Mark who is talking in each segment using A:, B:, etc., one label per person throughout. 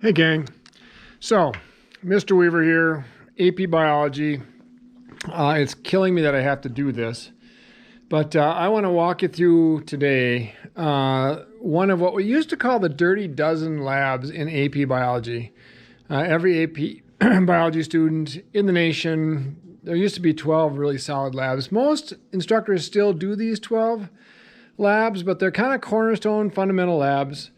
A: Hey gang, so Mr. Weaver here, AP Biology. It's killing me that I have to do this, but I want to walk you through today one of what we used to call the dirty dozen labs in AP Biology. Every AP Biology student in the nation, there used to be 12 really solid labs. Most instructors still do these 12 labs, but they're kind of cornerstone fundamental labs.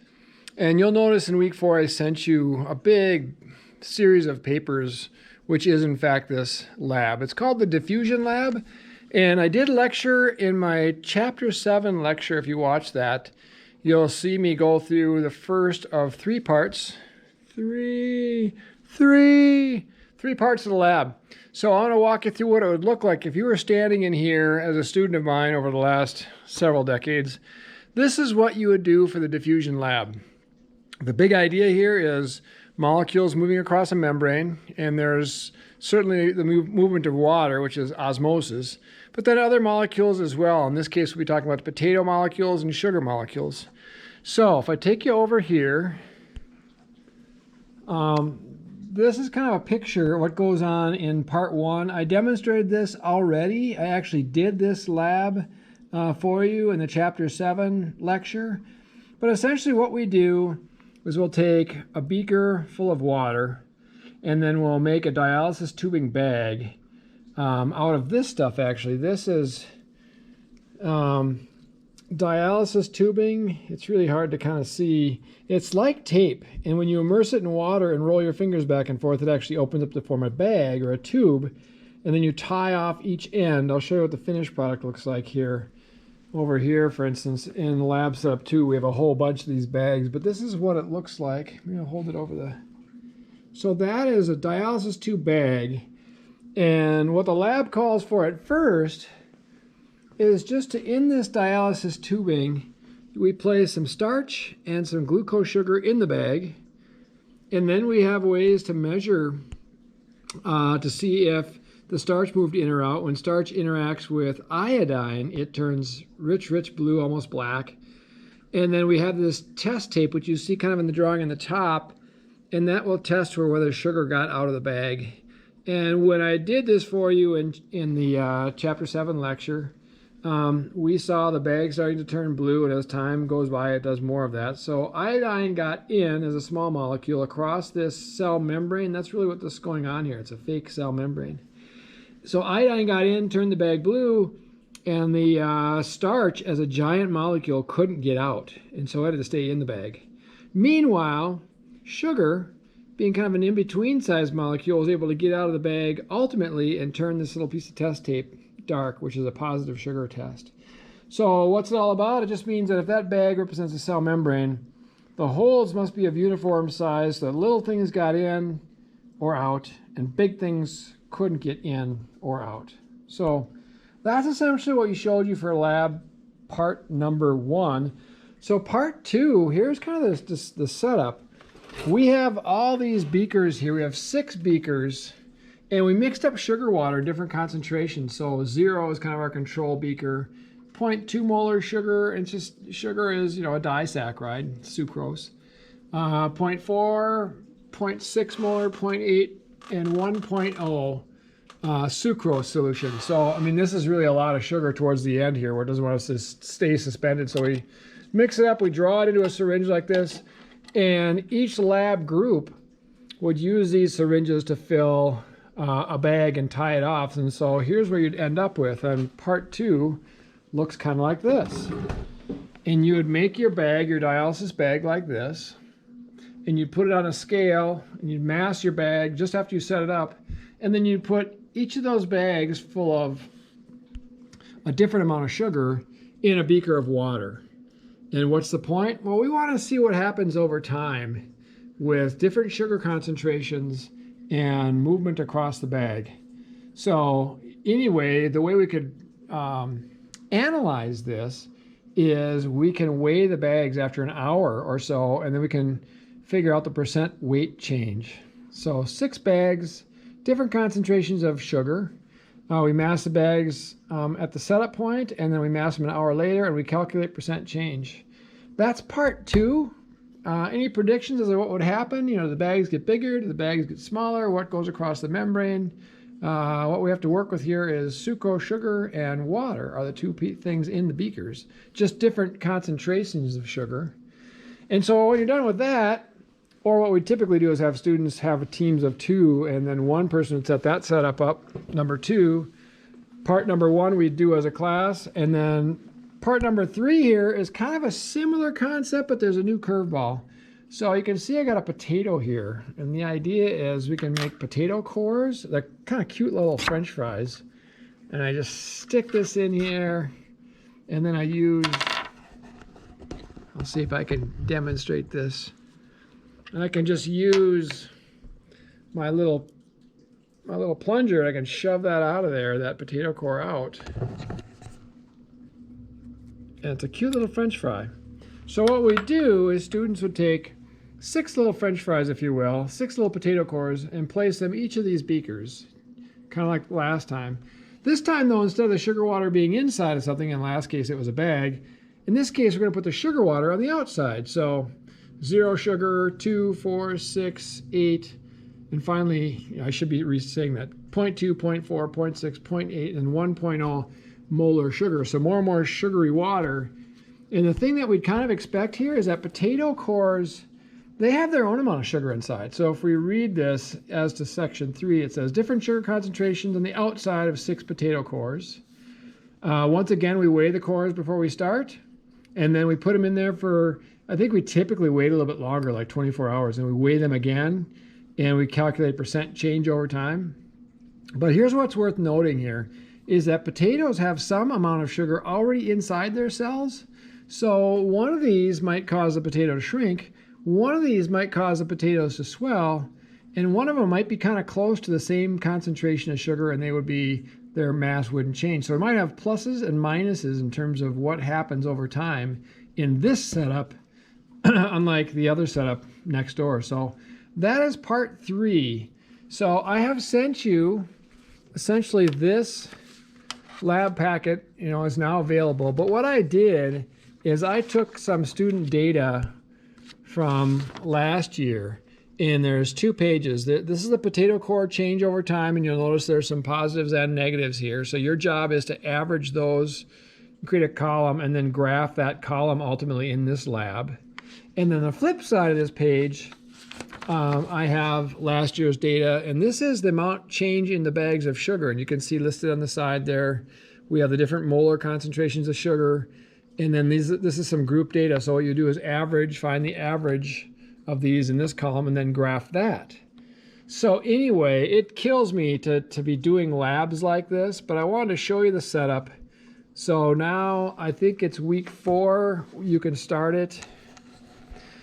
A: And you'll notice in week 4, I sent you a big series of papers, which is in fact this lab. It's called the Diffusion lab. And I did lecture in my chapter 7 lecture. If you watch that, you'll see me go through the first of 3 parts. Three parts of the lab. So I want to walk you through what it would look like if you were standing in here as a student of mine over the last several decades. This is what you would do for the diffusion lab. The big idea here is molecules moving across a membrane, and there's certainly the movement of water, which is osmosis, but then other molecules as well. In this case, we'll be talking about potato molecules and sugar molecules. So if I take you over here, this is kind of a picture of what goes on in part 1. I demonstrated this already. I actually did this lab for you in the chapter 7 lecture. But essentially what we do is we'll take a beaker full of water, and then we'll make a dialysis tubing bag out of this stuff. Actually, this is dialysis tubing. It's really hard to kind of see. It's like tape, and when you immerse it in water and roll your fingers back and forth, it actually opens up to form a bag or a tube, and then you tie off each end. I'll show you what the finished product looks like here. Over here, for instance, in the lab setup 2, we have a whole bunch of these bags, but this is what it looks like. Maybe I'll hold it over the... So that is a dialysis tube bag, and what the lab calls for at first is just to, in this dialysis tubing, we place some starch and some glucose sugar in the bag, and then we have ways to measure to see if the starch moved in or out. When starch interacts with iodine, it turns rich blue, almost black. And then we have this test tape, which you see kind of in the drawing on the top, and that will test for whether sugar got out of the bag. And when I did this for you in the chapter 7 lecture, we saw the bag starting to turn blue, and as time goes by, it does more of that. So iodine got in as a small molecule across this cell membrane. That's really what's going on here. It's a fake cell membrane. So iodine got in, turned the bag blue, and the starch as a giant molecule couldn't get out, and so it had to stay in the bag. Meanwhile, sugar, being kind of an in-between size molecule, was able to get out of the bag ultimately and turn this little piece of test tape dark, which is a positive sugar test. So what's it all about? It just means that if that bag represents a cell membrane, the holes must be of uniform size so that little things got in or out, and big things couldn't get in or out. So that's essentially what we showed you for lab part number 1. So part 2, here's kind of the setup. We have all these beakers here. We have 6 beakers, and we mixed up sugar water, different concentrations. So 0 is kind of our control beaker. 0.2 molar sugar, and it's just sugar is, a disaccharide, sucrose. 0.4, 0.6 molar, 0.8, and 1.0 sucrose solution. So, this is really a lot of sugar towards the end here where it doesn't want us to stay suspended. So we mix it up, we draw it into a syringe like this, and each lab group would use these syringes to fill a bag and tie it off. And so here's where you'd end up with. And part 2 looks kind of like this. And you would make your bag, your dialysis bag, like this, and you'd put it on a scale, and you'd mass your bag just after you set it up, and then you'd put each of those bags full of a different amount of sugar in a beaker of water. And what's the point? Well, we want to see what happens over time with different sugar concentrations and movement across the bag. So anyway, the way we could analyze this is we can weigh the bags after an hour or so, and then we can figure out the percent weight change. So 6 bags, different concentrations of sugar. We mass the bags at the setup point, and then we mass them an hour later, and we calculate percent change. That's part 2. Any predictions as to what would happen? You know, do the bags get bigger? Do the bags get smaller? What goes across the membrane? What we have to work with here is sucrose, sugar, and water are the two things in the beakers. Just different concentrations of sugar. And so when you're done with that, or what we typically do is have students have teams of 2, and then one person would set that setup up, number 2. Part number 1 we do as a class, and then part number 3 here is kind of a similar concept, but there's a new curveball. So you can see I got a potato here, and the idea is we can make potato cores. They're kind of cute little French fries. And I just stick this in here, and then I use, I'll see if I can demonstrate this. And I can just use my little plunger, and I can shove that out of there, that potato core out. And it's a cute little French fry. So what we do is students would take 6 little French fries, if you will, 6 little potato cores, and place them each of these beakers, kind of like last time. This time, though, instead of the sugar water being inside of something, in last case it was a bag, in this case we're going to put the sugar water on the outside. So 0 sugar, 2, 4, 6, 8, and finally, I should be saying that, 0.2, 0.4, 0.6, 0.8, and 1.0 molar sugar. So more and more sugary water. And the thing that we'd kind of expect here is that potato cores, they have their own amount of sugar inside. So if we read this as to section 3, it says different sugar concentrations on the outside of 6 potato cores. Once again, we weigh the cores before we start, and then we put them in there for, I think we typically wait a little bit longer, like 24 hours, and we weigh them again, and we calculate percent change over time. But here's what's worth noting here, is that potatoes have some amount of sugar already inside their cells. So one of these might cause the potato to shrink, one of these might cause the potatoes to swell, and one of them might be kind of close to the same concentration of sugar, and their mass wouldn't change. So it might have pluses and minuses in terms of what happens over time in this setup, unlike the other setup next door. So that is part 3. So I have sent you essentially this lab packet, is now available. But what I did is I took some student data from last year, and there's 2 pages. This is the potato core change over time, and you'll notice there's some positives and negatives here. So your job is to average those, create a column, and then graph that column ultimately in this lab. And then the flip side of this page, I have last year's data, and this is the amount change in the bags of sugar. And you can see listed on the side there, we have the different molar concentrations of sugar. And then this is some group data. So what you do is find the average of these in this column, and then graph that. So anyway, it kills me to be doing labs like this, but I wanted to show you the setup. So now I think it's week 4, you can start it.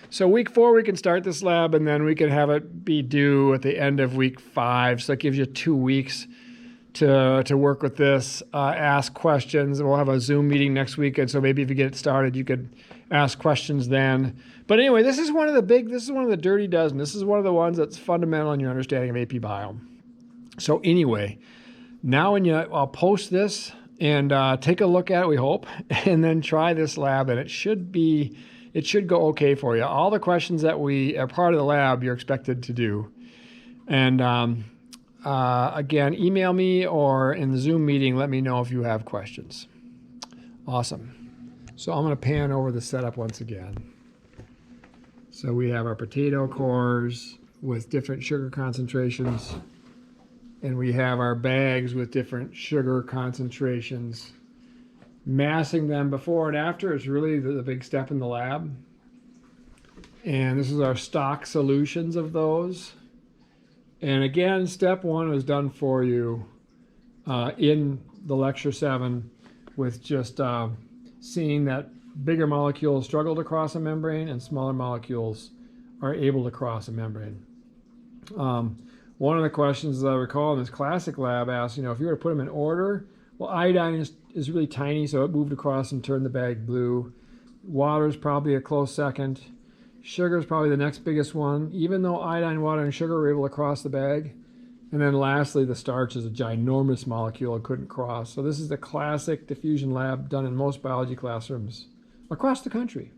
A: So week 4, we can start this lab, and then we can have it be due at the end of week 5. So that gives you 2 weeks to work with this, ask questions. We'll have a Zoom meeting next week, and so maybe if you get it started, you could ask questions then. But anyway, this is one of the dirty dozen. This is one of the ones that's fundamental in your understanding of AP Bio. So anyway, now I'll post this and take a look at it, we hope, and then try this lab, and it should go okay for you. All the questions that we are part of the lab, you're expected to do. And again, email me or in the Zoom meeting, let me know if you have questions. Awesome. So I'm going to pan over the setup once again. So we have our potato cores with different sugar concentrations, and we have our bags with different sugar concentrations. Massing them before and after is really the big step in the lab. And this is our stock solutions of those. And again, step 1 was done for you in the lecture 7 with just seeing that bigger molecules struggle to cross a membrane and smaller molecules are able to cross a membrane. One of the questions that I recall in this classic lab asked, if you were to put them in order, well, iodine is really tiny, so it moved across and turned the bag blue. Water is probably a close second. Sugar is probably the next biggest one, even though iodine, water, and sugar were able to cross the bag. And then lastly, the starch is a ginormous molecule and couldn't cross. So this is the classic diffusion lab done in most biology classrooms across the country.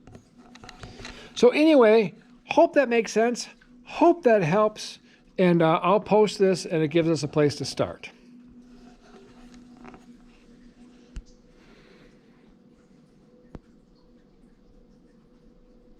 A: So anyway, hope that makes sense. Hope that helps. And I'll post this and it gives us a place to start.